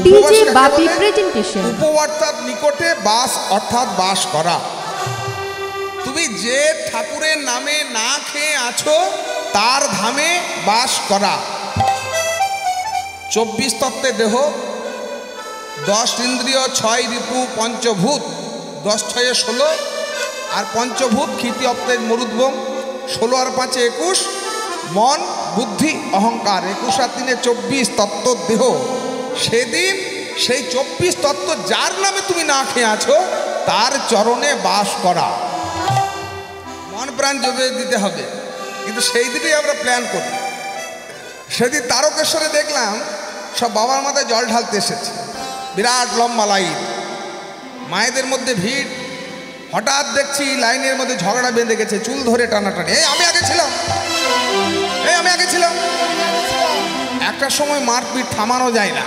DJ বাপি presentation. উপবর্তার নিকটে বাস অর্থাৎ বাস করা। তুমি যে ঠাকুরের নামে না খেয়ে আছো তার ধামে বাস করা। 24 তত্ত্বের দেহ, 10 ইন্দ্রিয়, 6 রিপু, পঞ্চভূত, 10 6 16, আর পঞ্চভূত ক্ষিতি অপ্তের মরুদ্বম, 16 আর 5 21, মন বুদ্ধি অহংকার, 21 আর 3 24 তত্ত্ব দেহ। সেদিন সেই 24 তত্ত্ব যার নামে তুমি না খেয়ে আছো তার চরণে বাস করা। মন প্রাণ জবে দিতে হবে, কিন্তু সেই দিনই আমরা প্ল্যান করি। সেদিন তারকেশ্বরে দেখলাম সব বাবার মাথায় জল ঢালতে এসেছে, বিরাট লম্বা লাইন, মায়েদের মধ্যে ভিড়। হঠাৎ দেখছি লাইনের মধ্যে ঝগড়া বেঁধে গেছে, চুল ধরে টানাটানি। এই আমি আগে ছিলাম, এই আমি আগে ছিলাম। একটা সময় মারপিট থামানো যায় না।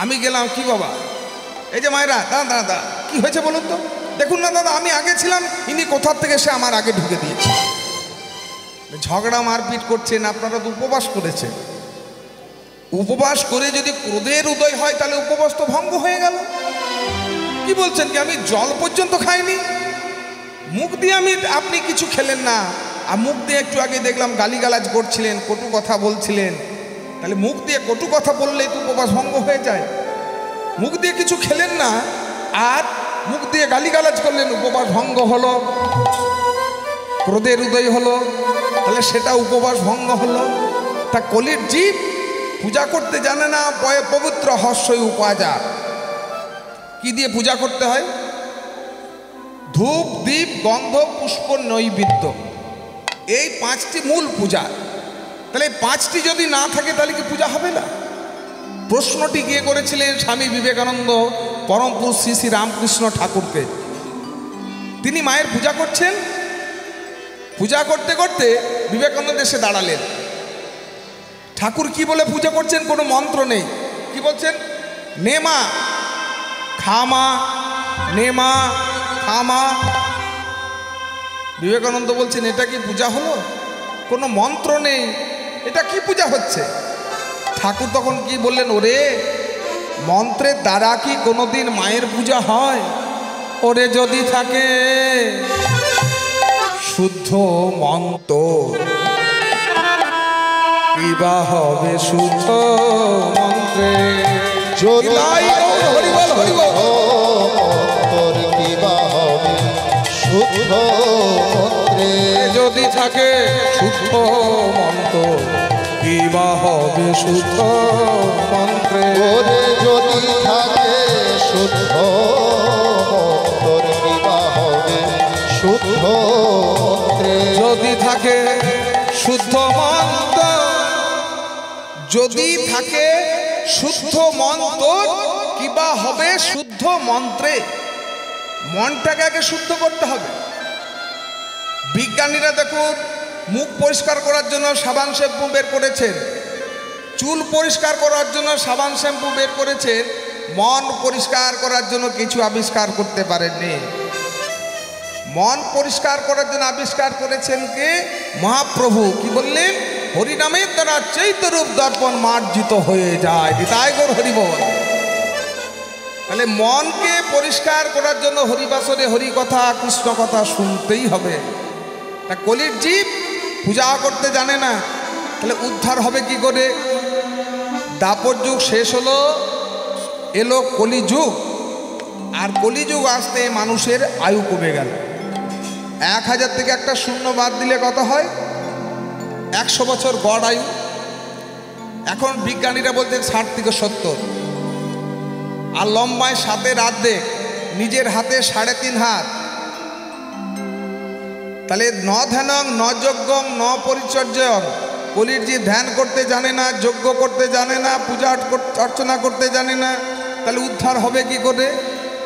আমি গেলাম, কি বাবা, এই যে মায়েরা, দাদা দাদা কি হয়েছে বলুন তো। দেখুন না দাদা, আমি আগে ছিলাম, ইনি কোথার থেকে সে আমার আগে ঢুকে দিয়েছে। ঝগড়া মারপিট করছেন, আপনারা তো উপবাস করেছেন। উপবাস করে যদি ক্রোধের উদয় হয় তাহলে উপবাস তো ভঙ্গ হয়ে গেল। কি বলছেন কি, আমি জল পর্যন্ত খাইনি, মুখ দিয়ে আপনি কিছু খেলেন না, আর মুখ দিয়ে একটু আগে দেখলাম গালিগালাজ করছিলেন, কটু কথা বলছিলেন। তাহলে মুখ দিয়ে কটু কথা বললেই তো উপবাস ভঙ্গ হয়ে যায়। মুখ দিয়ে কিছু খেলেন না আর মুখ দিয়ে গালিগালাজ করলেন, উপবাস ভঙ্গ হলো, ক্রোধের উদয় হলো, তাহলে সেটা উপবাস ভঙ্গ হলো। তা কলির জীব পূজা করতে জানে না, পবিত্র হর্ষই উপাচার। কি দিয়ে পূজা করতে হয়? ধূপ, দীপ, গন্ধ, পুষ্প, নৈবেদ্য, এই 5টি মূল পূজা। তাহলে এই 5টি যদি না থাকে তাহলে কি পূজা হবে না? প্রশ্নটি গিয়ে করেছিলেন স্বামী বিবেকানন্দ পরম পুরুষ শ্রী শ্রী রামকৃষ্ণ ঠাকুরকে। তিনি মায়ের পূজা করছেন, পূজা করতে করতে বিবেকানন্দ এসে দাঁড়ালেন। ঠাকুর কি বলে পূজা করছেন? কোনো মন্ত্র নেই। কি বলছেন? নেমা খামা, নেমা খামা। বিবেকানন্দ বলছেন, এটা কি পূজা হলো? কোনো মন্ত্র নেই, এটা কি পূজা হচ্ছে? ঠাকুর তখন কি বললেন, ওরে মন্ত্রের দ্বারা কি কোনোদিন মায়ের পূজা হয়? ওরে যদি থাকে শুদ্ধ মন্ত্র, কিবা হবে শুদ্ধ মন্ত্রে। যদি শুদ্ধ মন্ত্রে, যদি থাকে শুদ্ধ মন্ত্র, কিবা হবে শুদ্ধ মন্ত্রে। ওরে যদি থাকে শুদ্ধ মন্ত্র, কিবা হবে শুদ্ধ মন্ত্রে। যদি থাকে শুদ্ধ মন্ত্র, যদি থাকে শুদ্ধ মন্ত্র, কিবা হবে শুদ্ধ মন্ত্রে। মনটাকে আগে শুদ্ধ করতে হবে। বিজ্ঞানীরা দেখুন, মুখ পরিষ্কার করার জন্য সাবান শ্যাম্পু বের করেছেন, চুল পরিষ্কার করার জন্য সাবান শ্যাম্পু বের করেছেন, মন পরিষ্কার করার জন্য কিছু আবিষ্কার করতে পারেননি। মন পরিষ্কার করার জন্য আবিষ্কার করেছেন কে? মহাপ্রভু। কি বললেন? হরিনামের দ্বারা চৈতরূপ দর্পণ মার্জিত হয়ে যায়। তাই গৌর হরি বল। তাহলে মনকে পরিষ্কার করার জন্য হরিবাসরে হরি কথা, কৃষ্ণ কথা শুনতেই হবে। তা কলির জীব পূজা করতে জানে না, তাহলে উদ্ধার হবে কি করে? দাপর যুগ শেষ হলো, এলো কলিযুগ। আর কলিযুগ আসতে মানুষের আয়ু কমে গেল। 1000 থেকে একটা শূন্য বাদ দিলে কত হয়? 100 বছর গড় আয়ু। এখন বিজ্ঞানীরা বলছেন 60 থেকে 70। আর লম্বায় 7-এর অর্ধেক, নিজের হাতে 3.5 হাত। তাহলে ন ধ্যানং ন যজ্ঞং ন পরিচর্যং। কলির যে ধ্যান করতে জানে না, যজ্ঞ করতে জানে না, পূজা অর্চনা করতে জানে না, তাহলে উদ্ধার হবে কি করে?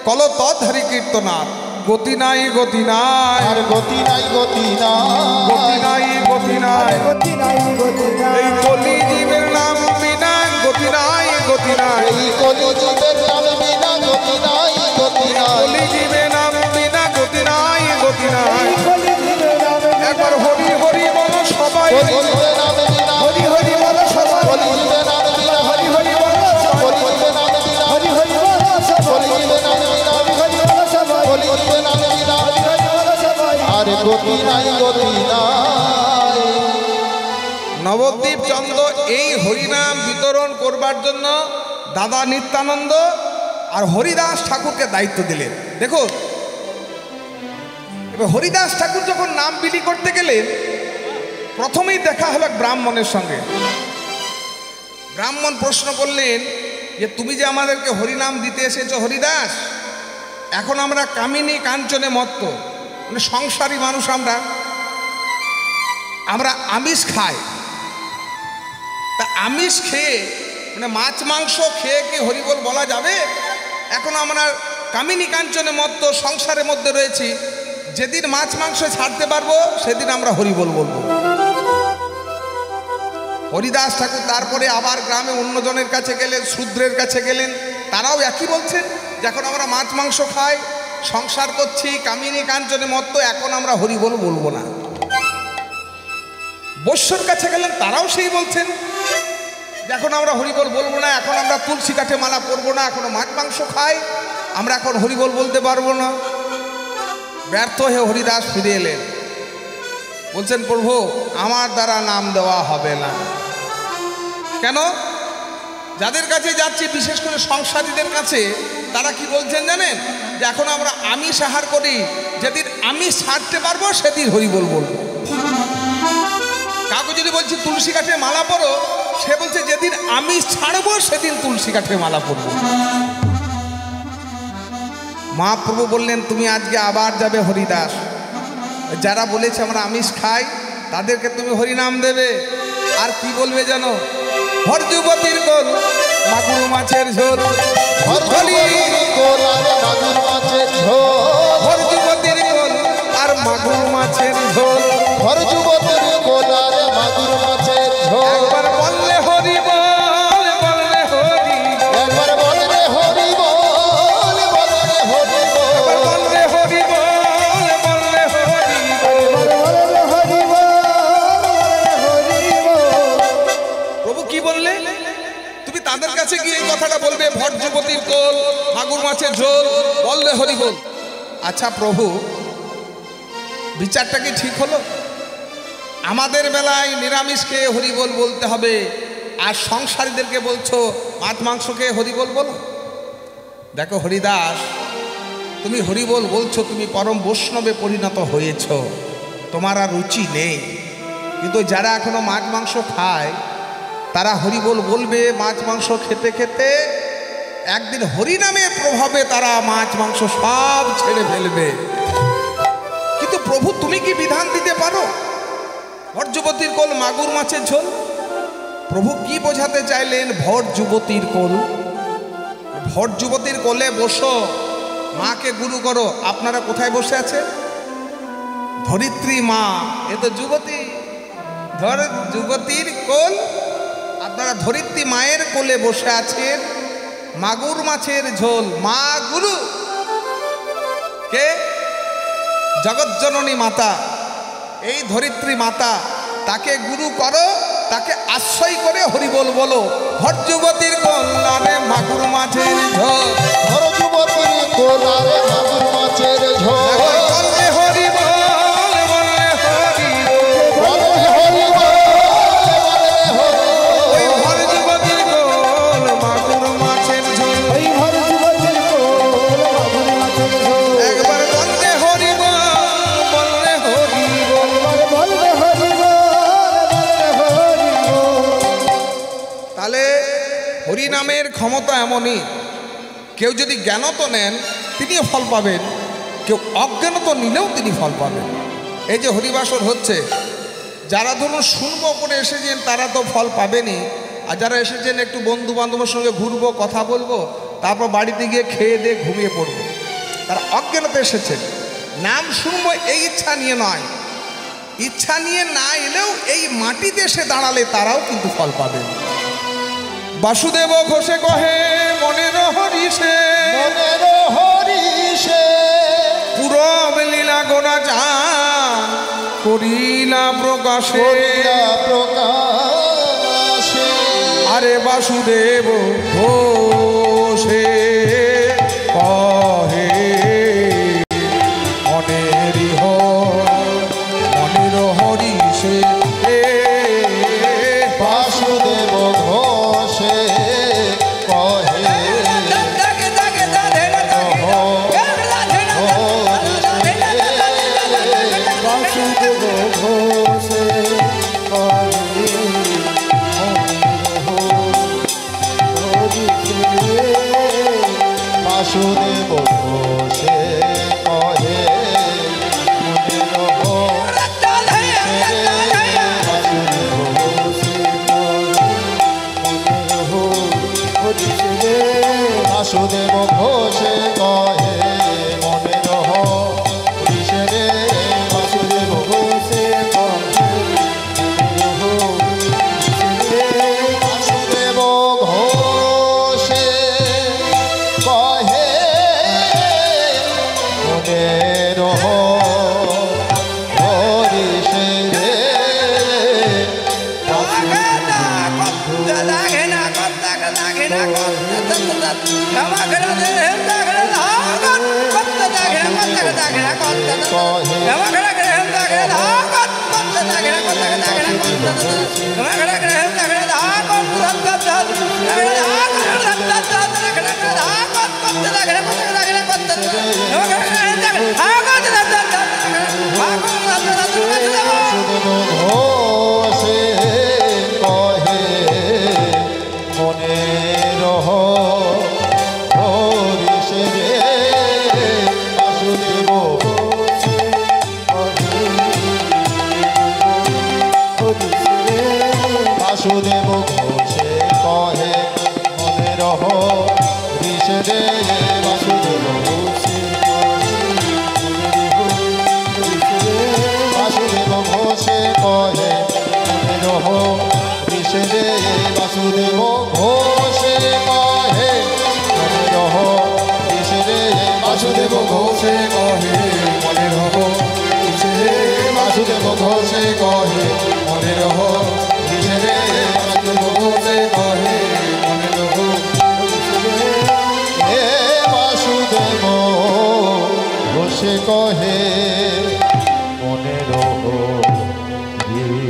কল তৎ-হরি কীর্তনাথ। গতি নাই, গতি নাই, আর গতি নাই, গতি নাই, গতি নাই, গতি নাই, গতি নাই, গতি নাই। এই কলি জীবের নাম বিনা গতি নাই, গতি নাই। এই কলি জীবের নাম বিনা গতি নাই, গতি নাই। কলি জীবের নাম বিনা গতি নাই, গতি নাই। একবার হরি হরি বলো সবাই, কলি জীবের নাম বিনা, হরি হরি বলো সবাই, কলি জীবের নাম বিনা, হরি হরি বলো সবাই। গতি নাই গতি নাই। নবদ্বীপ চন্দ্র এই হরিনাম বিতরণ করবার জন্য দাদা নিত্যানন্দ আর হরিদাস ঠাকুরকে দায়িত্ব দিলেন। দেখুন, এবার হরিদাস ঠাকুর যখন নাম বিলি করতে গেলেন, প্রথমেই দেখা হলো ব্রাহ্মণের সঙ্গে। ব্রাহ্মণ প্রশ্ন করলেন যে তুমি যে আমাদেরকে হরিনাম দিতে এসেছো হরিদাস, এখন আমরা কামিনী কাঞ্চনে মত্ত, মানে সংসারী মানুষ, আমরা আমিষ খাই। তা আমিষ খেয়ে মানে মাছ মাংস খেয়ে কি হরিবোল বলা যাবে? এখন আমরা কামিনী কাঞ্চনে মত্ত সংসারের মধ্যে রয়েছি, যেদিন মাছ মাংস ছাড়তে পারবো সেদিন আমরা হরিবোল বলবো। হরিদাস ঠাকুর তারপরে আবার গ্রামে অন্যজনের কাছে গেলেন, শূদ্রের কাছে গেলেন, তারাও একই বলছেন যে এখন আমরা মাছ মাংস খাই, সংসার করছি, কামিনী কাঞ্চনে মত্ত, এখন আমরা হরিবোল বলবো না। বৈশ্যর কাছে গেলেন, তারাও সেই বলছেন এখন আমরা হরিবোল বলবো না, এখন আমরা তুলসী কাঠে মালা পরবো না, এখনো মাছ মাংস খাই, আমরা এখন হরিবোল বলতে পারবো না। ব্যর্থ হয়ে হরিদাস ফিরে এলেন, বলছেন প্রভু আমার দ্বারা নাম দেওয়া হবে না। কেন? যাদের কাছে যাচ্ছি, বিশেষ করে সংসারীদের কাছে, তারা কি বলছেন জানেন? যে এখন আমরা আমিষ আহার করি, যেদিন আমিষ ছাড়তে পারবো সেদিন হরিবোল বলবো। কাউকে যদি বলছি তুলসী কাঠে মালা পরো, সে বলছে যেদিন আমিষ ছাড়বো সেদিন তুলসী কাঠে মালা পরবো। মহাপ্রভু বললেন তুমি আজকে আবার যাবে হরিদাস, যারা বলেছে আমরা আমিষ খাই তাদেরকে তুমি হরিনাম দেবে। আর কি বলবে জানো? হর যুবতীর কোল মাগুর মাছের ঝোল, হর যুবতীর কোল আর মাগুর মাছের ঝোল, হর যুবতীর কোল আর মাগুর মাছের ঝোল, হর যুবতীর কোল আর মাগুর মাছের ঝোল। একবার বললে হরি বল, বললে হরি, একবার বললে হরি বল, বললে হরি বল, একবার বললে হরি বল, বললে হরি বল। প্রভু কি বললে? তুমি তাদের কাছে গিয়ে এই কথাটা বলবে, ভট যুবতীর কোল মাগুর মাছের ঝোল, বললে হরি বল। আচ্ছা প্রভু, বিচারটা কি ঠিক হলো? আমাদের বেলায় নিরামিষ খেয়ে হরিবোল বলতে হবে, আর সংসারীদেরকে বলছো মাছ মাংস খেয়ে হরিবোল বলো। দেখো হরিদাস, তুমি হরিবোল বলছো, তুমি পরম বৈষ্ণবে পরিণত হয়েছ, তোমার আর রুচি নেই। কিন্তু যারা এখনো মাছ মাংস খায় তারা হরিবোল বলবে, মাছ মাংস খেতে খেতে একদিন হরিনামের প্রভাবে তারা মাছ মাংস সব ছেড়ে ফেলবে। কিন্তু প্রভু তুমি কি বিধান দিতে পারো? ভট যুবতীর কোল মাগুর মাছের ঝোল, প্রভু কি বোঝাতে চাইলেন? ভট যুবতীর কোল, ভট যুবতীর কোলে বসো, মাকে গুরু করো। আপনারা কোথায় বসে আছেন? ধরিত্রী মা, এ তো যুবতী, যুবতীর কোল, আপনারা ধরিত্রী মায়ের কোলে বসে আছেন, মাগুর মাছের ঝোল। মা গুরু কে? জগৎজননী মাতা, এই ধরিত্রী মাতা, তাকে গুরু করো, তাকে আশ্রয় করে হরিবোল বলো। ভট যুবতীর কোল আরে মাগুর মাছের ঝোল, হর যুবতীর কোল আর মাগুর মাছের ঝোল, বললে হরি বল, বললে হরি বল, বললে হরি বল, বললে হরি বল। ওই ভট যুবতীর কোল মাগুর মাছের ঝোল, ওই হর যুবতীর কোল মাগুর মাছের ঝোল, একবার বললে হরি বল, বললে হরি বল। বললে হরি বল, বললে হরি বল। তাহলে হরিনামের ক্ষমতা এমনই, কেউ যদি জ্ঞানত নেন তিনিও ফল পাবেন, কেউ অজ্ঞানত নিলেও তিনি ফল পাবেন। এই যে হরিবাসর হচ্ছে, যারা ধরুন শুনবো করে এসেছেন তারা তো ফল পাবেনই, আর যারা এসেছেন একটু বন্ধু বান্ধবের সঙ্গে ঘুরবো, কথা বলবো, তারপর বাড়িতে গিয়ে খেয়ে দিয়ে ঘুমিয়ে পড়বো, তারা অজ্ঞানত এসেছেন। নাম শুনবো এই ইচ্ছা নিয়ে নয়, ইচ্ছা নিয়ে না এলেও এই মাটিতে এসে দাঁড়ালে তারাও কিন্তু ফল পাবেন। বাসুদেব ঘোষে কহে মনের হরিষে, মনের হরিষে পুরব লীলা গোনা যান করিলা প্রকাশে, করিয়া প্রকাশে। আরে বাসুদেব ঘোষে কহে মনের বাসুদেব ঘোষে কহে মনের বাসুদেব ঘোষে কহে মনের হরিষে রে বাসুদেব ঘোষে বাসুদেব ঘোষে কহে মনের হরিষে রে ঘোষে কহে মনের হরিষে রে বাসুদেব বাসুদেব ঘোষে কহে মনের হরিষে রে বাসুদেব ঘোষে বাসুদেব ঘোষে কহে মনের হরিষে রে বাসুদেব ঘোষে কহে মনের হরিষে রে বাসুদেব ঘোষে কহে মনের হরিষে রে বাসুদেব ঘোষে কহে মনের হরিষে রে বাসুদেব ঘোষে কহে মনের হে বাসুদেব ঘোষে কহে মনের হরিষে।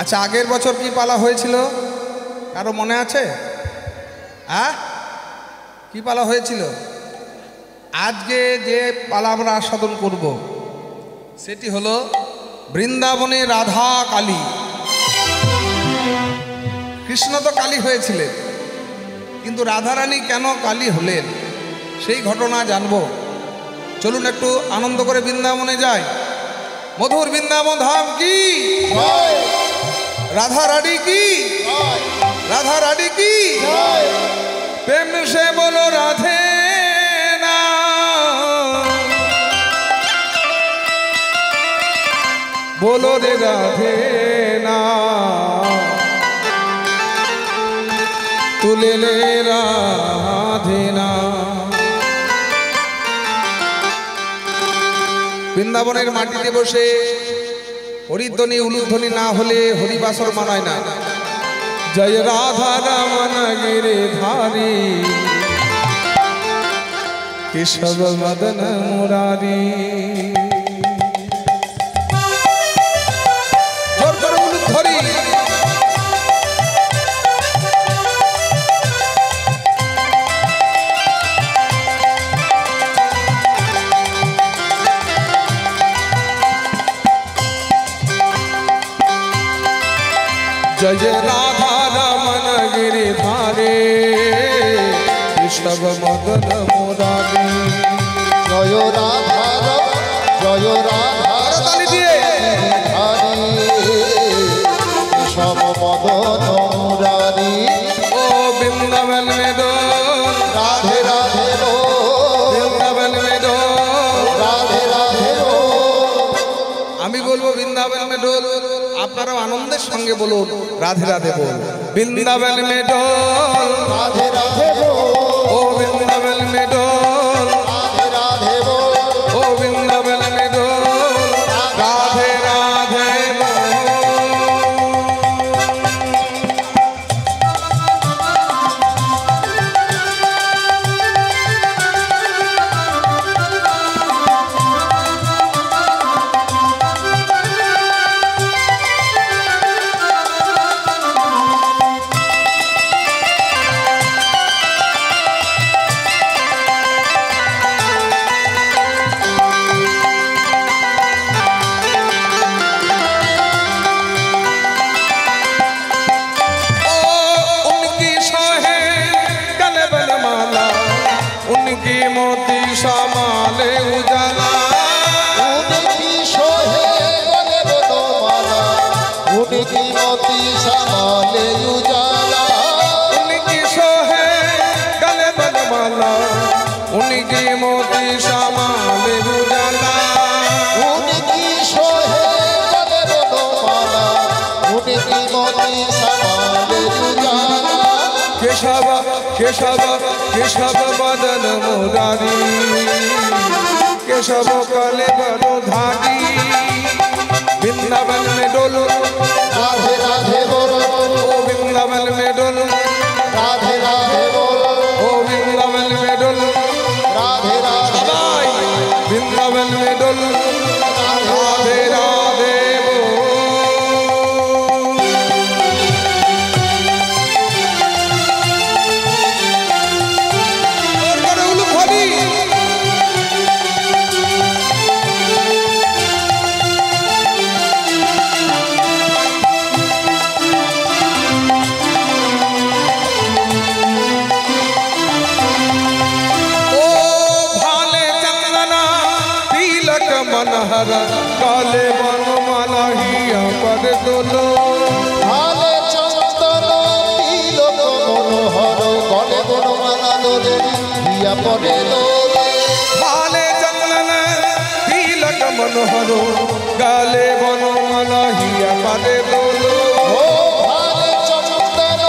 আচ্ছা, আগের বছর কি পালা হয়েছিল কারো মনে আছে? কি পালা হয়েছিল? আজকে যে পালা আমরা আস্বাদন করব সেটি হলো বৃন্দাবনে রাধা কালী। কৃষ্ণ তো কালী হয়েছিলেন, কিন্তু রাধারানী কেন কালী হলেন সেই ঘটনা জানবো। চলুন একটু আনন্দ করে বৃন্দাবনে যাই। মধুর বৃন্দাবন ধাম কি, রাধা রানী কি, রাধা রানী কি, প্রেম সে বলো রাধে না, বলো রে রাধে না, তুলে লে রাধে না। বৃন্দাবনের মাটিতে বসে হরিধ্বনি উলুধ্বনি না হলে হরিবাসর মানায় না। জয় রাধা রমন গিরিধারী কেশব মদন মুরারি। জোর করে উলুধ্বনি। जय राधा रमन गिरिधारे ऋषभ मदन मुरारी। জয় রাধা জয় রাধা সব মদন মুরারি। ओ वृंदावन में डोल রাধে রাধে रो वृंदावन में डोल। রাধে রাধে रो। আমি বলবো বৃন্দাবন में डोल, আপনারাও আনন্দের সঙ্গে বলুন রাধে রাধে বল। বৃন্দাবন में डोल রাধে রাধে रो ओ वृंदावन में डोल, রাধে রাধে रो ओ वृंदावन में डोल राधे राधे बोल। उनकी मोती समाले उजाला उनकी सोहे गले माला उनकी मोती समाले उजाला केशव केशव केशव बदन मुरारी केशव कले बनो धारी वृंदावन में डोलो राधे राधे बोलो ओ वृंदावन में डोलो राधे राधे बोलो ओ वृंदावन में डोलो राधे राधे सदाई वृंदावन में डोलो राधे राधे मनहर काले बन माला हिया पर दोलो हाले चंदन तिलक मनोहर गले बनमाला दोले हिया पड़े दोले काले चंदन तिलक मनोहर काले बन माला हिया पर दोलो ओ हाले चंदन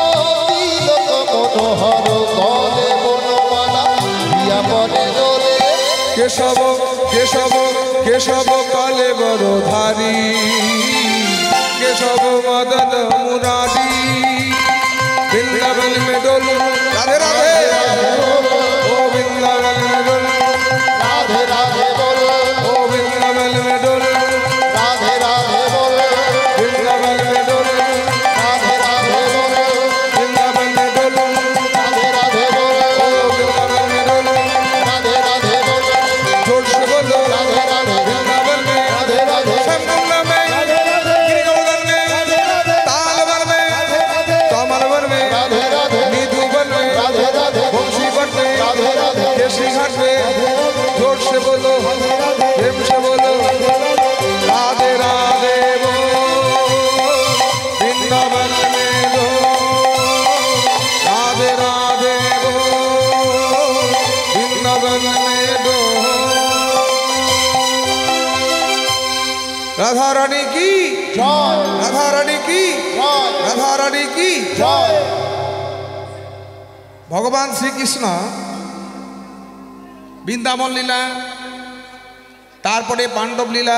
तिलक मनोहर गले बनमाला हिया पड़े दोले केशव केशव केशव काले बड़ो धारी केशव मदन मुरारी वृंदावन में डोलो राधे राधे ओ वृंदावन में डोलो राधे राधे बोलो ओ वृंदावन में डोलो राधे राधे बोलो वृंदावन में डोलो राधे राधे बोलो वृंदावन में डोलो राधे राधे बोलो ओ वृंदावन में डोलो राधे राधे बोलो जोर से बोलो राधे राधे वृंदावन में राधे राधे शंकुंड में गिरिगोवर्धन में तालवन में कमलवन में राधे राधे निधुवन में राधे राधे बंशीवन में राधे राधे केसरीघाट में जोर से बोलो प्रेम से बोलो राधे राधे बोलो वृंदावन में दो राधे राधे बोलो वृंदावन में दो राधा रानी की जय राधा रानी की जय राधा रानी की जय ভগবান শ্রীকৃষ্ণ বৃন্দাবন লীলা তারপরে পাণ্ডব লীলা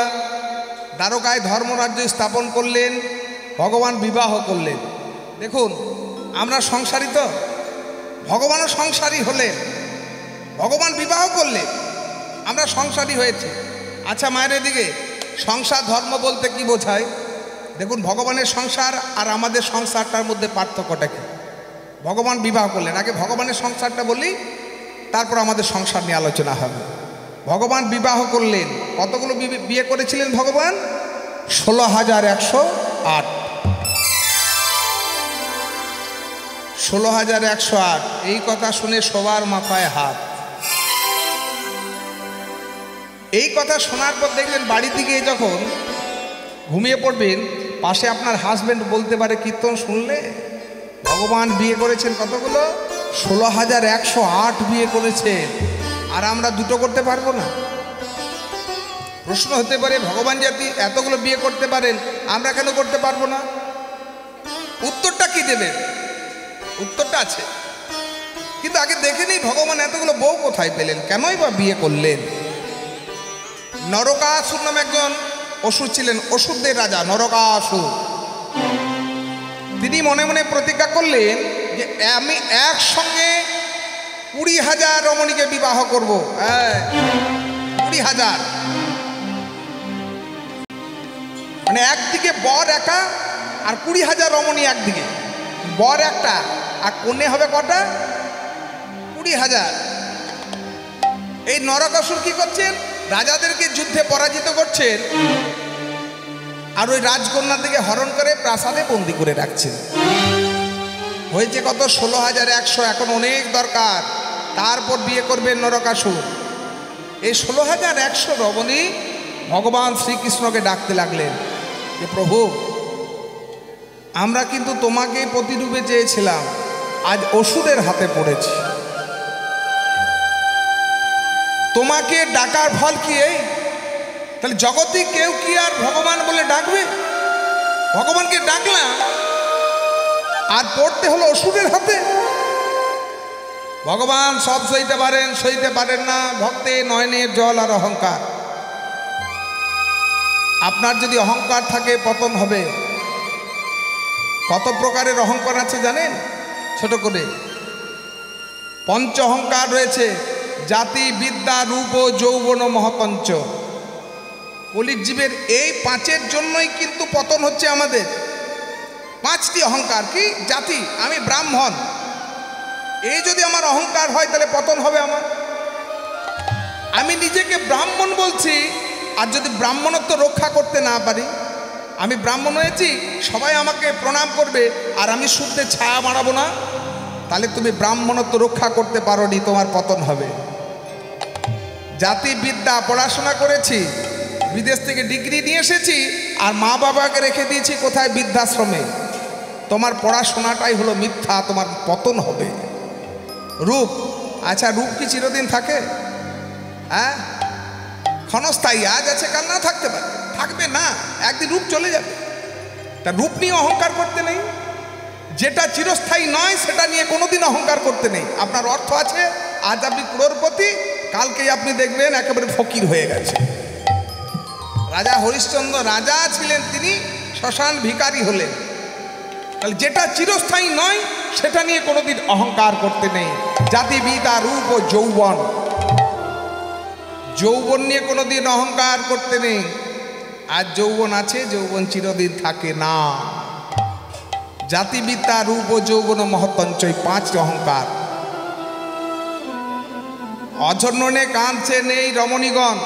দ্বারকায় ধর্মরাজ্য স্থাপন করলেন ভগবান বিবাহ করলেন দেখুন আমরা সংসারী তো ভগবানও সংসারী হলেন ভগবান বিবাহ করলেন আমরা সংসারী হয়েছি আচ্ছা মায়ের দিকে সংসার ধর্ম বলতে কি বোঝায় দেখুন ভগবানের সংসার আর আমাদের সংসারটার মধ্যে পার্থক্যটা কি ভগবান বিবাহ করলেন আগে ভগবানের সংসারটা বলি তারপর আমাদের সংসার নিয়ে আলোচনা হবে ভগবান বিবাহ করলেন কতগুলো বিয়ে করেছিলেন ভগবান 16,108 16,108 এই কথা শুনে সবার মাথায় হাত এই কথা শোনার পর দেখবেন বাড়িতে গিয়ে যখন ঘুমিয়ে পড়বেন পাশে আপনার হাজবেন্ড বলতে পারে কীর্তন শুনলে ভগবান বিয়ে করেছেন কতগুলো 16,108 বিয়ে করেছেন আর আমরা দুটো করতে পারবো না প্রশ্ন হতে পারে ভগবান যদি এতগুলো বিয়ে করতে পারেন আমরা কেন করতে পারবো না উত্তরটা কি দেবেন উত্তরটা আছে কিন্তু আগে দেখে নিই ভগবান এতগুলো বউ কোথায় পেলেন কেনই বা বিয়ে করলেন নরকাসুর নামে একজন অসুর ছিলেন অসুরদের রাজা নরকাসুর তিনি মনে মনে প্রতিজ্ঞা করলেন যে আমি একসঙ্গে 20,000 রমণীকে বিবাহ করব 20,000 মানে একদিকে বর একা আর 20,000 রমণী একদিকে বর একটা আর কনে হবে কটা 20,000 এই নরকাসুর কি করছেন রাজাদেরকে যুদ্ধে পরাজিত করছেন আর ওই রাজকন্যাদেরকে হরণ করে প্রাসাদে বন্দি করে রাখছেন হয়েছে কত 16,100 এখন অনেক দরকার তারপর বিয়ে করবেন নরকাসুর এই 16,100 রমণী ভগবান শ্রীকৃষ্ণকে ডাকতে লাগলেন যে প্রভু আমরা কিন্তু তোমাকে প্রতিরূপে চেয়েছিলাম আজ অসুরের হাতে পড়েছি তোমাকে ডাকার ফল কি এই? তাহলে জগতে কেউ কি আর ভগবান বলে ডাকবে? ভগবানকে ডাকলাম আর পড়তে হলো অসুরের হাতে। ভগবান সব সইতে পারেন না, ভক্তে নয়নের জল আর অহংকার। আপনার যদি অহংকার থাকে পতন হবে। কত প্রকারের অহংকার আছে জানেন? ছোট করে পঞ্চ অহংকার রয়েছে: জাতি, বিদ্যা, রূপ ও যৌবন ও মহতঞ্চ। কলির জীবের এই পাঁচের জন্যই কিন্তু পতন হচ্ছে আমাদের। পাঁচটি অহংকার। কি? জাতি, আমি ব্রাহ্মণ, এই যদি আমার অহংকার হয় তাহলে পতন হবে আমার। আমি নিজেকে ব্রাহ্মণ বলছি, আর যদি ব্রাহ্মণত্ব রক্ষা করতে না পারি, আমি ব্রাহ্মণ হয়েছি, সবাই আমাকে প্রণাম করবে আর আমি শুদ্ধে ছায়া মারাবো না, তাহলে তুমি ব্রাহ্মণত্ব রক্ষা করতে পারোনি, তোমার পতন হবে। জাতি, বিদ্যা, পড়াশোনা করেছি, বিদেশ থেকে ডিগ্রি নিয়ে এসেছি, আর মা বাবাকে রেখে দিয়েছি কোথায়? বৃদ্ধাশ্রমে। তোমার পড়াশোনাটাই হলো মিথ্যা, তোমার পতন হবে। রূপ, আচ্ছা রূপ কি চিরদিন থাকে? হ্যাঁ, ক্ষণস্থায়ী, আজ আছে কাল না থাকতে পারে, থাকবে না, একদিন রূপ চলে যাবে। তা রূপ নিয়ে অহংকার করতে নেই। যেটা চিরস্থায়ী নয় সেটা নিয়ে কোনোদিন অহংকার করতে নেই। আপনার অর্থ আছে, আজ আপনি ক্রোড়পতি, কালকেই আপনি দেখবেন একেবারে ফকির হয়ে গেছে। রাজা হরিশ্চন্দ্র রাজা ছিলেন, তিনি শ্মশান ভিখারি হলেন। তাহলে যেটা চিরস্থায়ী নয় সেটা নিয়ে কোনোদিন অহংকার করতে নেই। জাতি, বিদ্যা, রূপ ও যৌবন, যৌবন নিয়ে কোনোদিন অহংকার করতে নেই। আর যৌবন আছে, যৌবন চিরদিন থাকে না। জাতি, বিদ্যা, রূপ ও যৌবন ও মহতঞ্চ, পাঁচটি অহংকার। অঝন্যনে কাঁদছে নেই রমণীগণ।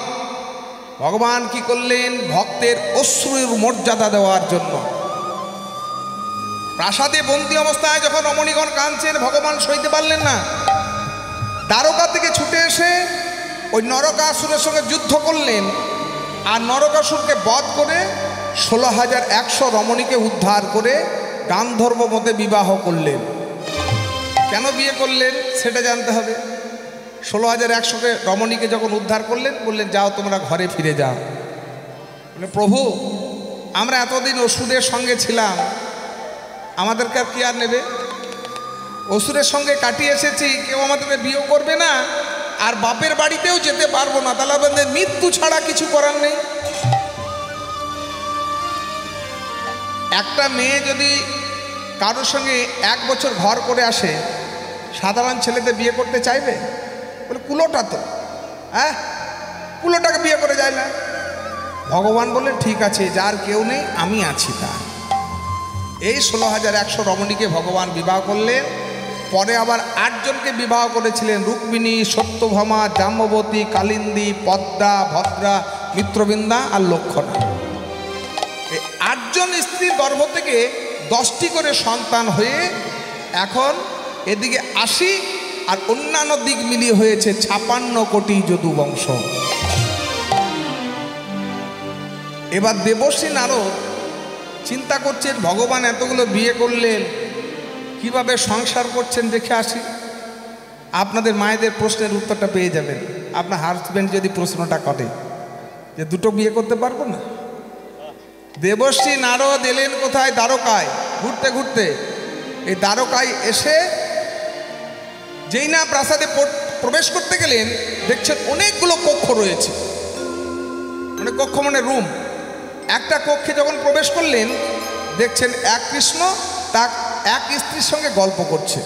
ভগবান কি করলেন? ভক্তের অশ্রুর মর্যাদা দেওয়ার জন্য প্রাসাদে বন্দী অবস্থায় যখন রমণীগণ কাঁদছেন, ভগবান সইতে পারলেন না। দ্বারকা থেকে ছুটে এসে ওই নরকাসুরের সঙ্গে যুদ্ধ করলেন, আর নরকাসুরকে বধ করে 16,100 রমণীকে উদ্ধার করে গান্ধর্ব মতে বিবাহ করলেন। কেন বিয়ে করলেন সেটা জানতে হবে। 16,100 রমণীকে যখন উদ্ধার করলেন, বললেন যাও তোমরা ঘরে ফিরে যাও। বলে প্রভু, আমরা এতদিন অসুরের সঙ্গে ছিলাম, আমাদেরকে আর কি আর নেবে? অসুরের সঙ্গে কাটিয়ে এসেছি, কেউ আমাদেরকে বিয়ে করবে না, আর বাপের বাড়িতেও যেতে পারবো না, তাহলে আমাদের মৃত্যু ছাড়া কিছু করার নেই। একটা মেয়ে যদি কারোর সঙ্গে 1 বছর ঘর করে আসে, সাধারণ ছেলেতে বিয়ে করতে চাইবে? বলে কুলোটা তো, হ্যাঁ, কুলোটাকে বিয়ে করে যায় না। ভগবান বলে ঠিক আছে, যার কেউ নেই আমি আছি তার। এই 16,100 রমণীকে ভগবান বিবাহ করলেন। পরে আবার 8 জনকে বিবাহ করেছিলেন: রুক্মিণী, সত্যভামা, জাম্ববতী, কালিন্দী, পদ্মা, ভদ্রা, মিত্রবৃন্দা আর লক্ষণা। এই 8 জন স্ত্রীর গর্ভ থেকে 10টি করে সন্তান হয়ে এখন এদিকে 80 আর অন্যান্য দিক মিলিয়ে হয়েছে 56 কোটি যদু বংশ। এবার দেবর্ষী নারদ চিন্তা করছেন, ভগবান এতগুলো বিয়ে করলেন, কিভাবে সংসার করছেন দেখে আসি। আপনাদের মায়েদের প্রশ্নের উত্তরটা পেয়ে যাবেন। আপনার হাজব্যান্ড যদি প্রশ্নটা করে যে দুটো বিয়ে করতে পারবো না। দেবর্ষী নারদ এলেন কোথায়? দ্বারকায় ঘুরতে ঘুরতে। এই দ্বারকায় এসে যেই না প্রাসাদে প্রবেশ করতে গেলেন, দেখছেন অনেকগুলো কক্ষ রয়েছে। মানে কক্ষ মানে রুম। একটা কক্ষে যখন প্রবেশ করলেন, দেখছেন এক কৃষ্ণ তার এক স্ত্রীর সঙ্গে গল্প করছে।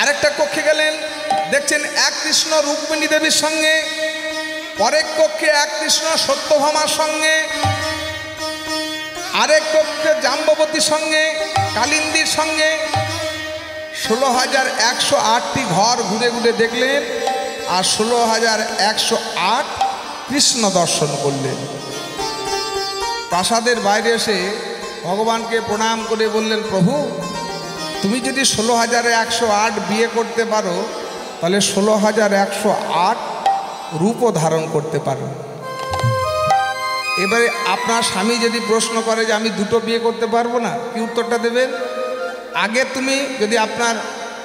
আরেকটা কক্ষে গেলেন, দেখছেন এক কৃষ্ণ রুক্মিণী দেবীর সঙ্গে, পরের কক্ষে এক কৃষ্ণ সত্যভামার সঙ্গে, আরেক কক্ষে জাম্ববতীর সঙ্গে, কালিন্দীর সঙ্গে। 16,108টি ঘর ঘুরে ঘুরে দেখলেন, আর 16,108 কৃষ্ণ দর্শন করলেন। প্রাসাদের বাইরে এসে ভগবানকে প্রণাম করে বললেন, প্রভু তুমি যদি 16,108 বিয়ে করতে পারো, তাহলে 16,108 রূপও ধারণ করতে পারো। এবারে আপনার স্বামী যদি প্রশ্ন করে যে আমি দুটো বিয়ে করতে পারবো না, কি উত্তরটা দেবেন? আগে তুমি যদি আপনার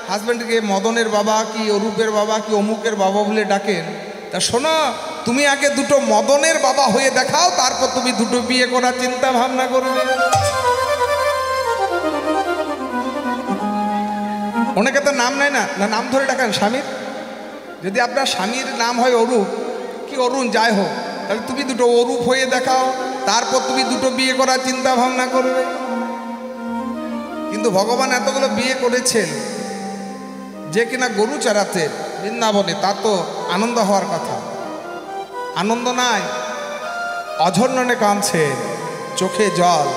হাজব্যান্ডকে মদনের বাবা কি অরূপের বাবা কি অমুকের বাবা বলে ডাকেন, তা শোনো, তুমি আগে দুটো মদনের বাবা হয়ে দেখাও, তারপর তুমি দুটো বিয়ে করার চিন্তা ভাবনা করবে। অনেকে তো নাম নেয় না, নাম ধরে ডাকেন স্বামীর। যদি আপনার স্বামীর নাম হয় অরূপ কি অরুণ যাই হোক, তাহলে তুমি দুটো অরূপ হয়ে দেখাও, তারপর তুমি দুটো বিয়ে করার চিন্তা ভাবনা করবে। কিন্তু ভগবান এতগুলো বিয়ে করেছেন, যে কিনা গরু চড়াতে বৃন্দাবনে, তার তো আনন্দ হওয়ার কথা। আনন্দ নাই, অঝর্ণনে কাঁদছেন, চোখে জল।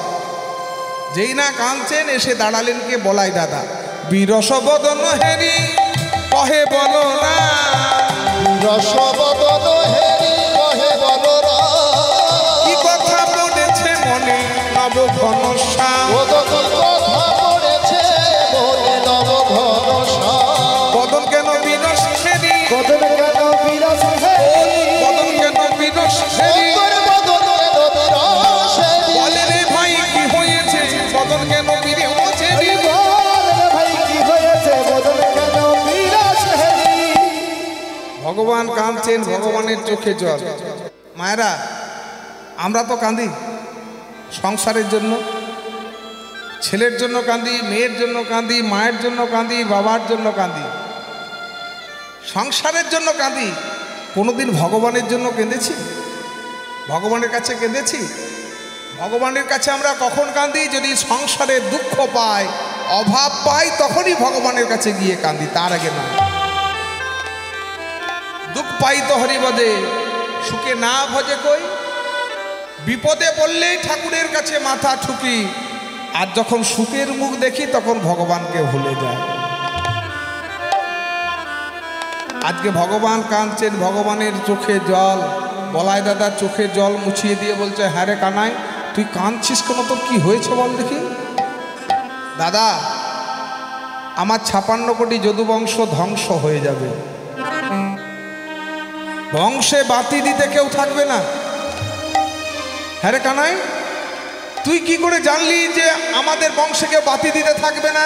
যেই না কাঁদছেন, এসে দাঁড়ালেন কে? বলাই দাদা। বিরস বদন হেরি কহে বলো না, রসবদন হেরি কহে বলো না, কি কথা পড়েছে মনে নব ঘনশ্যাম, কথা পড়েছে মনে নব ঘনশ্যাম। বদন কেন বিরস হেরি, বদন কেন বিরস হেরি, বদন কেন বিরস হেরি, বদন কেন বিরস হেরি, বলে রে ভাই কি হয়েছে, বদন কেন বিরস হেরি। বল রে ভাই কি হয়েছে, বদন কেন বিরস হেরি। ভগবান কাঁদছেন, ভগবানের চোখে জল। মায়েরা, আমরা তো কাঁদি সংসারের জন্য, ছেলের জন্য কাঁদি, মেয়ের জন্য কাঁদি, মায়ের জন্য কাঁদি, বাবার জন্য কাঁদি, সংসারের জন্য কাঁদি। কোনোদিন ভগবানের জন্য কেঁদেছি? ভগবানের কাছে কেঁদেছি? ভগবানের কাছে আমরা কখন কাঁদি? যদি সংসারে দুঃখ পাই, অভাব পাই, তখনই ভগবানের কাছে গিয়ে কাঁদি, তার আগে না। দুঃখ পাই তো হরিবদে, সুখে না ভজে কই। বিপদে পড়লেই ঠাকুরের কাছে মাথা ঠুকি, আর যখন সুখের মুখ দেখি তখন ভগবানকে ভুলে যায়। আজকে ভগবান কাঁদছেন, ভগবানের চোখে জল। বলাই দাদা চোখে জল মুছিয়ে দিয়ে বলছে, হ্যাঁ রে কানাই, তুই কাঁদছিস কেন, তোর কি হয়েছে বল দেখি। দাদা, আমার 56 কোটি যদুবংশ ধ্বংস হয়ে যাবে, বংশে বাতি দিতে কেউ থাকবে না। হ্যাঁ রে কানাই, তুই কি করে জানলি যে আমাদের বংশে কেউ বাতি দিতে থাকবে না?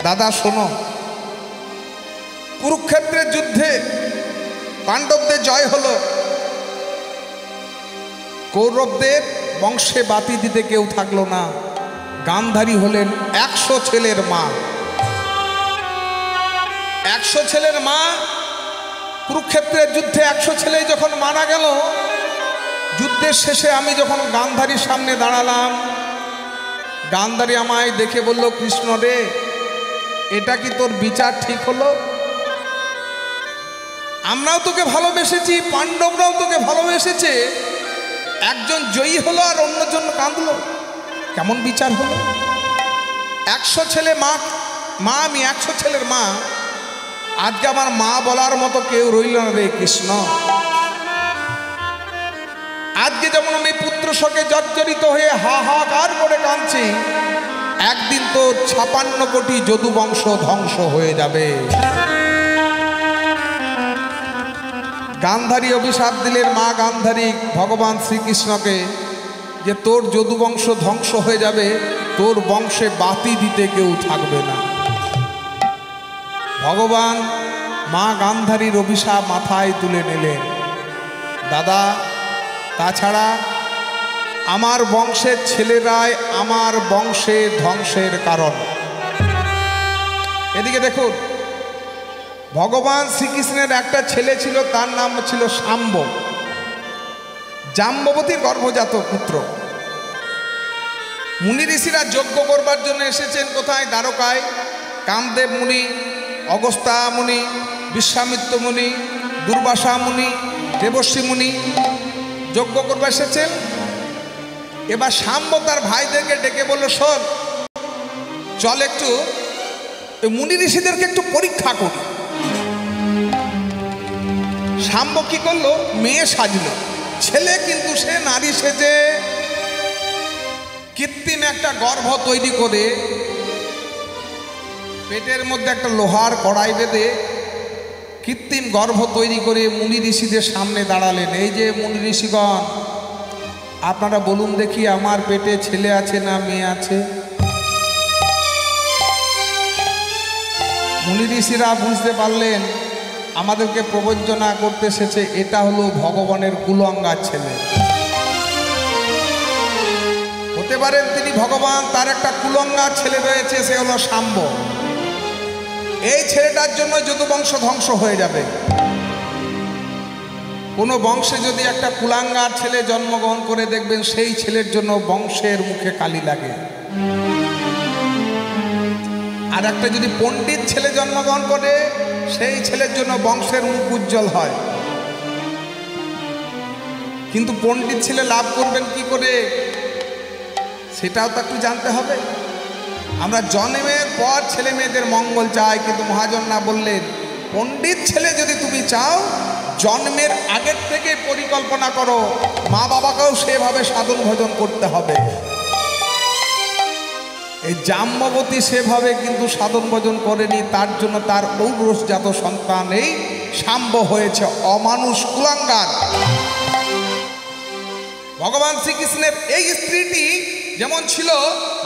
দাদা শোনো, কুরুক্ষেত্রের যুদ্ধে পাণ্ডবদের জয় হলো, কৌরবদের বংশে বাতি দিতে কেউ থাকলো না। গান্ধারী হলেন 100 ছেলের মা। 100 ছেলের মা, কুরুক্ষেত্রের যুদ্ধে 100 ছেলে যখন মারা গেল, যুদ্ধের শেষে আমি যখন গান্ধারীর সামনে দাঁড়ালাম, গান্ধারী আমায় দেখে বলল, কৃষ্ণ রে, এটা কি তোর বিচার ঠিক হলো? আমরাও তোকে ভালোবেসেছি, পাণ্ডবরাও তোকে ভালোবেসেছে, একজন জয়ী হলো আর অন্যজন কাঁদলো, কেমন বিচার হলো? 100 ছেলে মা, আমি 100 ছেলের মা, আজকে আমার মা বলার মতো কেউ রইল না রে কৃষ্ণ। আজকে যেমন আমি পুত্র শোকে জর্জরিত হয়ে হাহাকার করে কাঁদছি, একদিন তো 56 কোটি যদুবংশ ধ্বংস হয়ে যাবে। গান্ধারী অভিশাপ দিলেন, মা গান্ধারী ভগবান শ্রীকৃষ্ণকে, যে তোর যদুবংশ ধ্বংস হয়ে যাবে, তোর বংশে বাতি দিতে কেউ থাকবে না। ভগবান মা গান্ধারীর অভিশাপ মাথায় তুলে নিলেন। দাদা, তাছাড়া আমার বংশের ছেলেরাই আমার বংশে ধ্বংসের কারণ। এদিকে দেখুন, ভগবান শ্রীকৃষ্ণের একটা ছেলে ছিল, তার নাম ছিল শাম্ব, জাম্ববতীর গর্ভজাত পুত্র। মুনি ঋষিরা যজ্ঞ করবার জন্য এসেছেন কোথায়? দ্বারকায়। কামদেব মুনি, অগস্ত্যা মুনি, বিশ্বামিত্র মুনি, দুর্বাসা মুনি, দেবশ্রী মুনি যজ্ঞ করবার এসেছেন। এবার শাম্ব তার ভাইদেরকে ডেকে বলল, শোন, চল একটু মুনি ঋষিদেরকে একটু পরীক্ষা করি। শাম্ব কি করলো? মেয়ে সাজলো, ছেলে কিন্তু সে নারী সেজে কৃত্রিম একটা গর্ভ তৈরি করে পেটের মধ্যে একটা লোহার কড়াই বেঁধে কৃত্রিম গর্ভ তৈরি করে মুনি ঋষিদের সামনে দাঁড়ালেন। এই যে মুনি ঋষিগণ, আপনারা বলুন দেখি, আমার পেটে ছেলে আছে না মেয়ে আছে? মুনি ঋষিরা বুঝতে পারলেন আমাদেরকে প্রবঞ্চনা করতে এসেছে, এটা হলো ভগবানের কুলাঙ্গার ছেলে। হতে পারেন তিনি ভগবান, তার একটা কুলাঙ্গার ছেলে রয়েছে, সে হলো শাম্ব। এই ছেলেটার জন্য যদুবংশ ধ্বংস হয়ে যাবে। কোনো বংশে যদি একটা কুলাঙ্গার ছেলে জন্মগ্রহণ করে, দেখবেন সেই ছেলের জন্য বংশের মুখে কালি লাগে। আর একটা যদি পণ্ডিত ছেলে জন্মগ্রহণ করে, সেই ছেলের জন্য বংশের মুখ উজ্জ্বল হয়। কিন্তু পণ্ডিত ছেলে লাভ করবেন কি করে, সেটাও তো একটু জানতে হবে। আমরা জন্মের পর ছেলে মেয়েদের মঙ্গল চাই, কিন্তু মহাজন না বললেন পণ্ডিত ছেলে যদি তুমি চাও, জন্মের আগের থেকে পরিকল্পনা করো, মা বাবাকেও সেভাবে সাধন ভজন করতে হবে। এই জাম্বতী সেভাবে কিন্তু সাধন ভজন করেনি, তার জন্য তার ঔরসজাত সন্তান এই শাম্ব হয়েছে অমানুষ কুলাঙ্গার। ভগবান শ্রীকৃষ্ণের এই স্ত্রীটি যেমন ছিল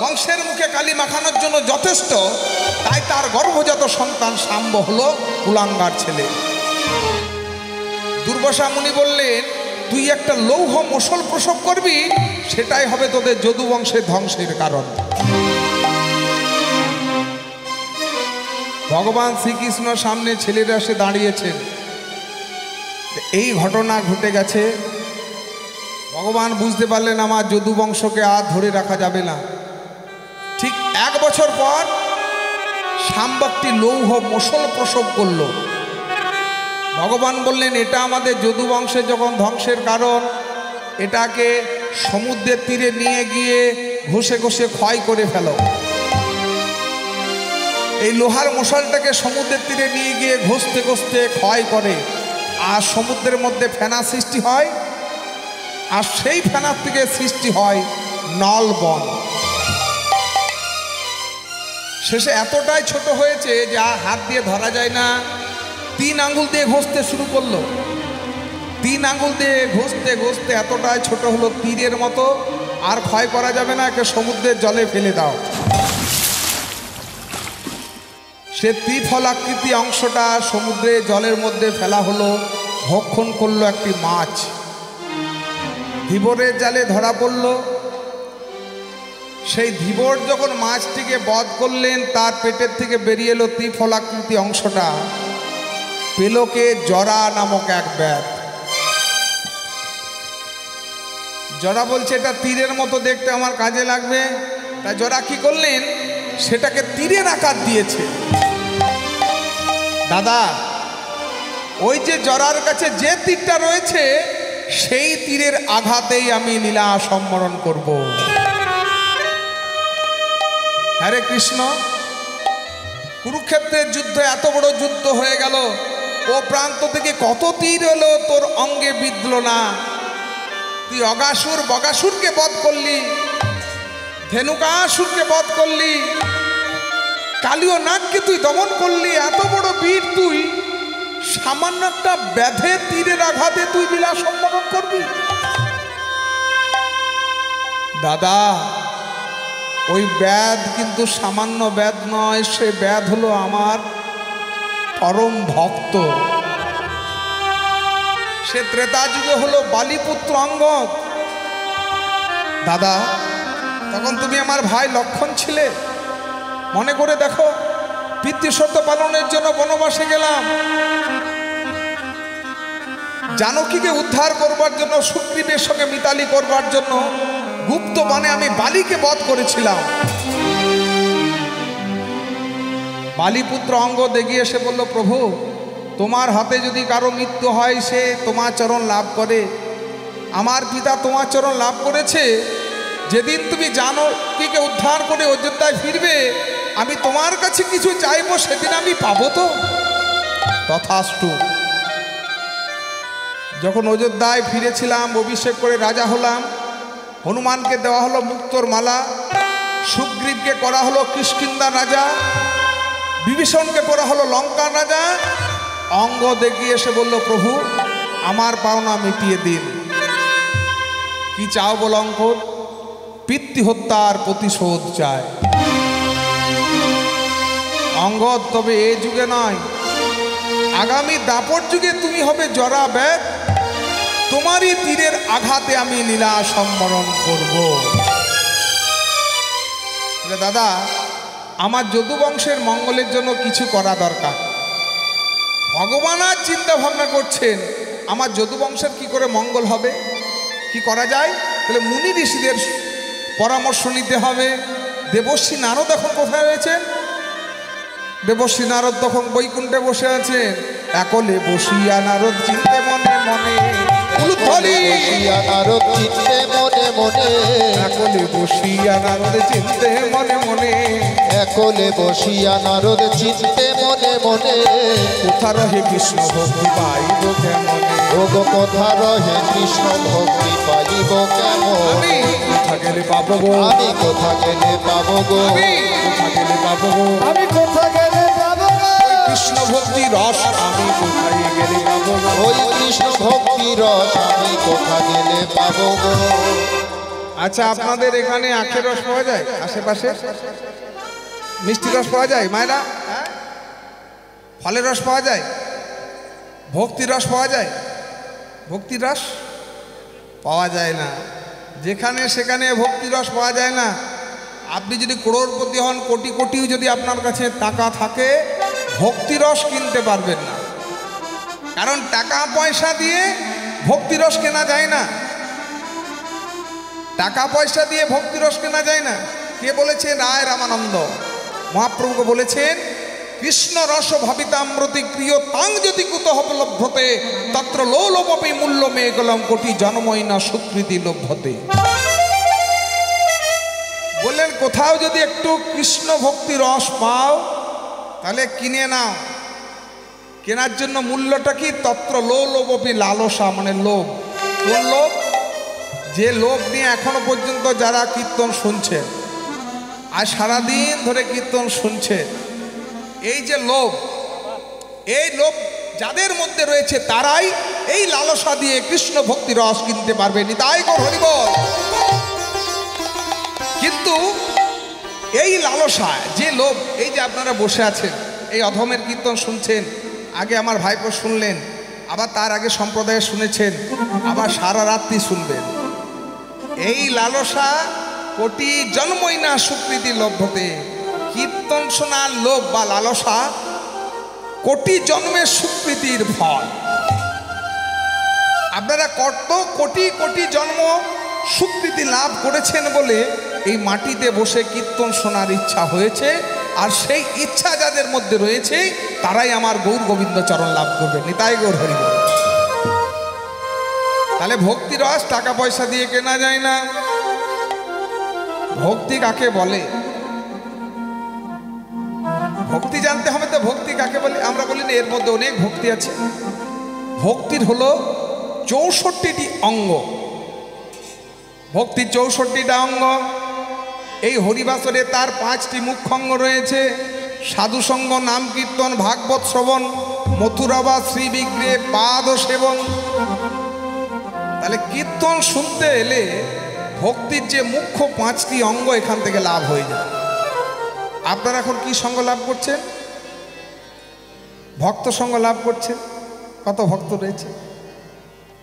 বংশের মুখে কালি মাখানোর জন্য যথেষ্ট, তাই তার গর্ভজাত সন্তান শাম্ব হলো কুলাঙ্গার ছেলে। দুর্বাসা মুনি বললেন, তুই একটা লৌহ মুষল প্রসব করবি, সেটাই হবে তোদের যদু বংশের ধ্বংসের কারণ। ভগবান শ্রীকৃষ্ণ সামনে ছেলেরা এসে দাঁড়িয়েছেন, এই ঘটনা ঘটে গেছে। ভগবান বুঝতে পারলেন আমার যদু বংশকে আর ধরে রাখা যাবে না। ঠিক 1 বছর পর শাম্বকটি লৌহ মুষল প্রসব করল। ভগবান বললেন, এটা আমাদের যদু বংশের যখন ধ্বংসের কারণ, এটাকে সমুদ্রের তীরে নিয়ে গিয়ে ঘষে ঘষে ক্ষয় করে ফেলো। এই লোহার মশালটাকে সমুদ্রের তীরে নিয়ে গিয়ে ঘষতে ঘষতে ক্ষয় করে, আর সমুদ্রের মধ্যে ফেনা সৃষ্টি হয়, আর সেই ফেনার থেকে সৃষ্টি হয় নলবন। শেষে এতটাই ছোট হয়েছে যা হাত দিয়ে ধরা যায় না। 3 আঙ্গুল দিয়ে ঘষতে শুরু করলো। 3 আঙ্গুল দিয়ে ঘষতে ঘষতে এতটাই ছোট হলো, তীরের মতো, আর ক্ষয় করা যাবে না, একে সমুদ্রের জলে ফেলে দাও। সে ত্রিফলাকৃতি অংশটা সমুদ্রে জলের মধ্যে ফেলা হলো। ভক্ষণ করলো একটি মাছ, ধীবরের জালে ধরা পড়ল। সেই ধীবর যখন মাছটিকে বধ করলেন, তার পেটের থেকে বেরিয়ে এলো ত্রিফলাকৃতি অংশটা, পেলকে জরা নামক এক ব্যাধ। জরা বলছে, এটা তীরের মতো দেখতে, আমার কাজে লাগবে। তাই জরা কি করলেন, সেটাকে তীরের আকার দিয়েছে। দাদা, ওই যে জরার কাছে যে তীরটা রয়েছে, সেই তীরের আঘাতেই আমি লীলা সম্বরণ করব। হরে কৃষ্ণ, কুরুক্ষেত্রের যুদ্ধ এত বড় যুদ্ধ হয়ে গেল, ও প্রান্ত থেকে কত তীর হলো, তোর অঙ্গে বিঁধল না। তুই অগাসুর বগাসুরকে বধ করলি, ধেনুকাসুরকে বধ করলি, কালীয় নাগকে তুই দমন করলি। এত বড় বীর তুই, সামান্য একটা ব্যাধে তীরের আঘাতে তুই লীলা সম্পাদন করবি? দাদা, ওই ব্যাধ কিন্তু সামান্য ব্যাধ নয়, সে ব্যাধ হলো আমার পরম ভক্ত। সে ত্রেতা যুগে হলো বালিপুত্র অঙ্গদ। দাদা, তখন তুমি আমার ভাই লক্ষণ ছিলে। মনে করে দেখো, পিতৃসত্য পালনের জন্য বনবাসে গেলাম, জানকীকে উদ্ধার করবার জন্য, সুগ্রীবের সঙ্গে মিতালি করবার জন্য গুপ্ত বানে আমি বালিকে বধ করেছিলাম। বালিপুত্র অঙ্গদ এগিয়ে এসে বলল, প্রভু, তোমার হাতে যদি কারো মৃত্যু হয়, সে তোমার চরণ লাভ করে। আমার পিতা তোমার চরণ লাভ করেছে। যেদিন তুমি জানকীকে উদ্ধার করে অযোধ্যায় ফিরবে, আমি তোমার কাছে কিছু চাইবো, সেদিন আমি পাবো তো? তথাস্তু। যখন অযোধ্যায় ফিরেছিলাম, অভিষেক করে রাজা হলাম। হনুমানকে দেওয়া হলো মুক্তোর মালা, সুগ্রীবকে করা হলো কিষ্কিন্ধার রাজা, বিভীষণকে করা হলো লঙ্কার রাজা। অঙ্গদ এগিয়ে এসে বলল, প্রভু, আমার পাওনা মিটিয়ে দিন। কি চাও বল অঙ্গদ? পিতৃহত্যার প্রতিশোধ চায়। অঙ্গদ, তবে এ যুগে নয়, আগামী দাপট যুগে তুমি হবে জরা ব্যাগ, তোমারই তীরের আঘাতে আমি লীলা সম্বরণ করব। দাদা, আমার যদু বংশের মঙ্গলের জন্য কিছু করা দরকার। ভগবান আর চিন্তা ভাবনা করছেন আমার যদু বংশের কি করে মঙ্গল হবে, কি করা যায়। তাহলে মুনি ঋষিদের পরামর্শ নিতে হবে। দেবশ্রী নারদ এখন কোথায় রয়েছেন? দেবশ্রী নারদ তখন বৈকুণ্ঠে বসে আছেন। একলে বসিয়া নারদ চিন্তে মনে মনে, বসিয়া নারদ চিনতে মনে মনে, একলে বসিয়া নারদ চিন্তে মনে মনে, একলে বসিয়া নারদ চিনতে মনে মনে, কোথা রহে কৃষ্ণ ভক্তি পাইব কেমনে, ওগো কোথা রহে কৃষ্ণ ভক্তি পাইব কেমন, আমি কোথা গেলে পাবো গো, আমি কোথা গেলে পাবো গো, আমি কোথা গেলে পাবো গো, আমি কোথা গেলে পাবো গো? কৃষ্ণ ভক্তি রস আমি কোথায় গেলে পাবো গো। ওই কৃষ্ণ ভক্তি রস আমি কোথা গেলে পাবো গো। আচ্ছা, আপনাদের এখানে আখের রস পাওয়া যায়? আশেপাশে মিষ্টি রস পাওয়া যায় মায়েরা? ফলের রস পাওয়া যায়? ভক্তি রস পাওয়া যায়? ভক্তি রস পাওয়া যায় না। যেখানে সেখানে ভক্তি রস পাওয়া যায় না। আপনি যদি করোড়পতি হন, কোটি কোটিও যদি আপনার কাছে টাকা থাকে, ভক্তি রস কিনতে পারবেন না। কারণ টাকা পয়সা দিয়ে ভক্তি রস কেনা যায় না। টাকা পয়সা দিয়ে ভক্তি রস কেনা যায় না। কে বলেছেন? রায় রামানন্দ মহাপ্রভুকে বলেছেন, কৃষ্ণ রস ভাবিতামৃতি প্রিয় তাং যদি কুতঃপলভ্যতে তত্র লোলপপি মূল্য মেঘলম কোটি জন্মই না স্বীকৃতি লভ্যতে। বললেন কোথাও যদি একটু কৃষ্ণ ভক্তি রস পাও তাহলে কিনে নাও। কেনার জন্য মূল্যটা কি? তত্র লোলপপি, লালসা মানে লোভ। কোন লোভ? যে লোভ নিয়ে এখনো পর্যন্ত যারা কীর্তন শুনছে আর সারাদিন ধরে কীর্তন শুনছে, এই যে লোভ, এই লোভ যাদের মধ্যে রয়েছে তারাই এই লালসা দিয়ে কৃষ্ণ ভক্তি রস কিনতে পারবে। নিতাই গৌর হরি বল। কিন্তু এই লালসা, যে লোভ, এই যে আপনারা বসে আছেন এই অধমের কীর্তন শুনছেন, আগে আমার ভাইপো শুনলেন, আবার তার আগে সম্প্রদায়ে শুনেছেন, আবার সারা রাত্রি শুনবেন। এই লালসা কোটি জন্মই না স্বীকৃতি লভ্যতে। কীর্তন শোনার লোভ বা লালসা কোটি জন্মের স্বীকৃতির ফল। আপনারা কত কোটি কোটি জন্ম স্বীকৃতি লাভ করেছেন বলে এই মাটিতে বসে কীর্তন শোনার ইচ্ছা হয়েছে। আর সেই ইচ্ছা যাদের মধ্যে রয়েছে তারাই আমার গৌর গোবিন্দ চরণ লাভ করবে। নিতাই গৌর হরি বল। তাহলে ভক্তি রস টাকা পয়সা দিয়ে কেনা যায় না। ভক্তি কাকে বলে? ভক্তি জানতে হবে তো। ভক্তি কাকে বলে? আমরা বলি না এর মধ্যে অনেক ভক্তি আছে। ভক্তির হলো 64টি অঙ্গ। ভক্তির 64টা অঙ্গ। এই হরিবাসরে তার 5টি মুখ্য অঙ্গ রয়েছে। সাধুসঙ্গ, নাম কীর্তন, ভাগবত শ্রবণ, মথুরাবা শ্রী বিগ্রহে পাদ সেবন। তাহলে কীর্তন শুনতে এলে ভক্তির যে মুখ্য 5টি অঙ্গ এখান থেকে লাভ হয়ে যায়। আপনারা এখন কি সঙ্গ লাভ করছেন? ভক্ত সঙ্গ লাভ করছেন। কত ভক্ত রয়েছে?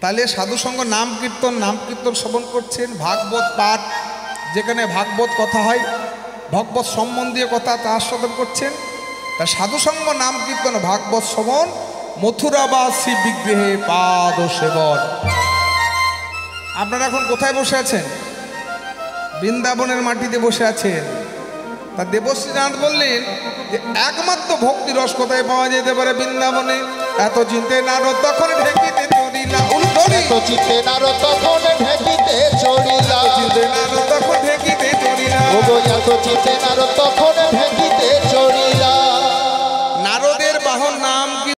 তাহলে সাধুসঙ্গ, নাম কীর্তন শ্রবণ করছেন। ভাগবত পাঠ, যেখানে ভাগবত কথা হয়, ভগবত সম্বন্ধীয় কথা তা আস্বাদন করছেন। তা সাধুসঙ্গ, নাম কীর্তন, ভাগবত শ্রবণ, মথুরাবা শ্রী বিগ্রহে পাদ সেবন। আপনারা এখন কোথায় বসে আছেন? বৃন্দাবনের মাটিতে বসে আছেন। তা দেবশ্রীনাথ বললেন যে একমাত্র ভক্তি রস কোথায় পাওয়া যেতে পারে? বৃন্দাবনে। এত চিন্তে নারদ তখন ঢেকিতে চড়িলা। এত চিন্তে নারদ তখন ঢেকিতে চড়িলা। চিন্তে নারদ তখন ঢেকিতে চড়িলা। ওগো এত চিন্তে নারদ তখন ঢেকিতে চড়িলা। নারদের বাহন না